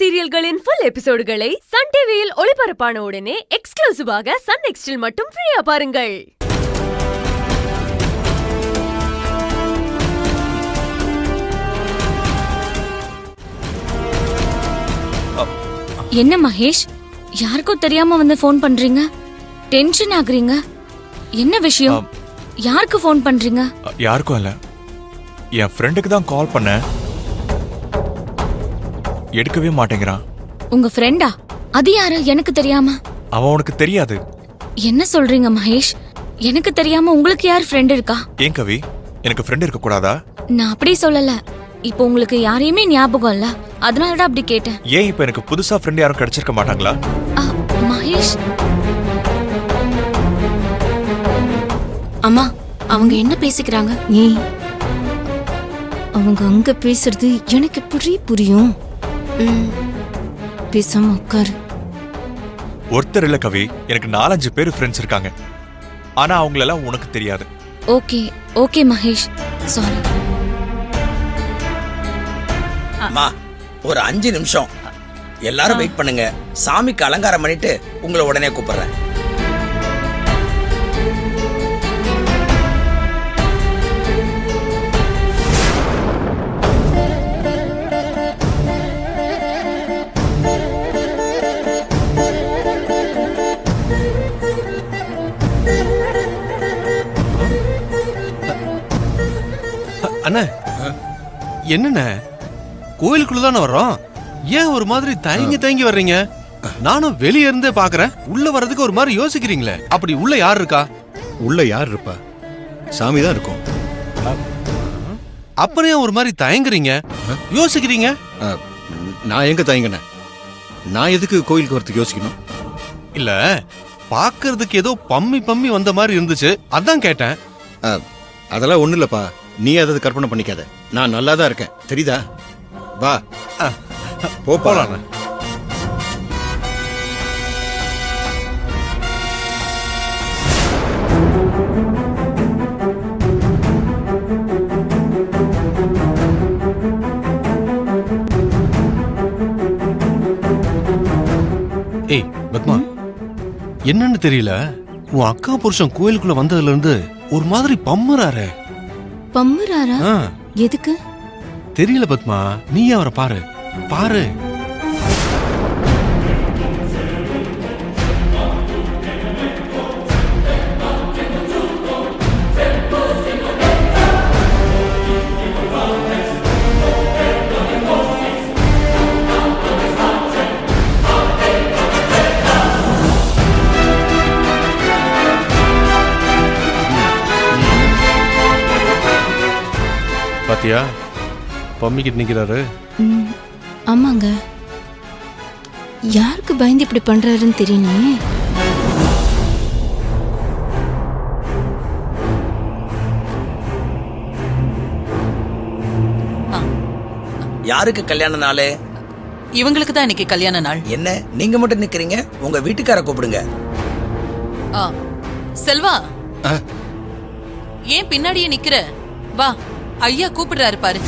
சீரியல்களின் full எபிசோடுகளை Sun டிவியில் ஒளிபரப்பான உடனே எக்ஸ்க்ளூசிவாக சன் நெக்ஸ்டில் மட்டும் ஃப்ரீயா பாருங்கள். என்ன மகேஷ், யாருக்கும் தெரியாம வந்து போன் பண்றீங்க? டென்ஷன் ஆகுறீங்க? என்ன விஷயம்? யாருக்கு போன் பண்றீங்க? யாருக்கும் இல்ல, என் ஃப்ரெண்டுக்கு தான் கால் பண்ணேன். எடுக்கவே மாட்டேங்கிறான். உங்க ஃப்ரெண்டா? அது யாரு? எனக்கு தெரியாம. அவன் உனக்கு தெரியாது. என்ன சொல்றீங்க மகேஷ்? எனக்கு தெரியாம உங்களுக்கு யார் ஃப்ரெண்ட் இருக்கா? ஏன் கவி, எனக்கு ஃப்ரெண்ட் இருக்க கூடாதா? நான் அப்படி சொல்லல. இப்போ உங்களுக்கு யாரையுமே ஞாபகம் இல்ல, அதனாலதான் அப்படி கேட்டேன். ஏன் இப்ப எனக்கு புதுசா ஃப்ரெண்ட் யாரும் கிடைச்சிருக்க மாட்டாங்களா? மகேஷ், அம்மா, அவங்க என்ன பேசிக்கிறாங்க? அவங்க அங்க பேசுறது எனக்கு புரியும். பேசாம உட்காரு. ஒருத்தர் இல்ல கவி, எனக்கு 4-5 பேர் ஃப்ரெண்ட்ஸ் இருக்காங்க. ஆனா அவங்களெல்லாம் உனக்கு தெரியாது. Okay okay Mahesh, sorry. அம்மா, ஒரு 5 நிமிஷம் எல்லாரும் வெயிட் பண்ணுங்க. சாமிக்கு அலங்காரம் பண்ணிட்டு உங்களை உடனே கூப்பிடுறேன். அண்ணா, என்னண்ணே, கோயிலுக்குள்ளதானே வர்றோம், ஏன் ஒரு மாதிரி தயங்கி வர்றீங்க? நானும் வெளியே இருந்தே பாக்குறேன். உள்ள வர்றதுக்கு ஒரு மாதிரி யோசிக்கிறீங்களே. அப்படி உள்ள யார் இருக்கா? உள்ள யார் இருப்பா? சாமி தான் இருக்கும். அப்புறம் ஏன் ஒரு மாதிரி தயங்குறீங்க, யோசிக்கிறீங்க? நான் எங்க தயங்கினேன்? நான் எதுக்கு கோயிலுக்கு வரதுக்கு யோசிக்கணும்? இல்ல, பாக்குறதுக்கு ஏதோ பம்மி வந்த மாதிரி இருந்துச்சு, அதான் கேட்டேன். அதெல்லாம் ஒண்ணு இல்லப்பா, நீ அதை கற்பனை பண்ணிக்காத. நான் நல்லா தான் இருக்கேன், தெரியுதா? வா போலாம். ஏய் பத்மா, என்னன்னு தெரியல, உன் அக்கா புருஷன் கோயிலுக்குள்ள வந்ததுல இருந்து ஒரு மாதிரி பம்முறாரு. பம்முறாரா? எதுக்கு தெரியல பத்மா, நீ அவரை பாரு பாரு. பாத்தியா, பம்மிக்கிட்டு நிக்கிறாரு. ஆமாங்க, யாருக்கு பயந்து இப்படி பண்றாருன்னு தெரியலையே. யாருக்கு கல்யாண நாளு? இவங்களுக்கு தான் இன்னைக்கு கல்யாண நாள். என்ன நீங்க மட்டும் நிக்கிறீங்க? உங்க வீட்டுக்கார கூப்பிடுங்க. செல்வா, ஏன் பின்னாடியே நிக்கிற? வா, ஐயா கூப்பிடுறாரு பாரு.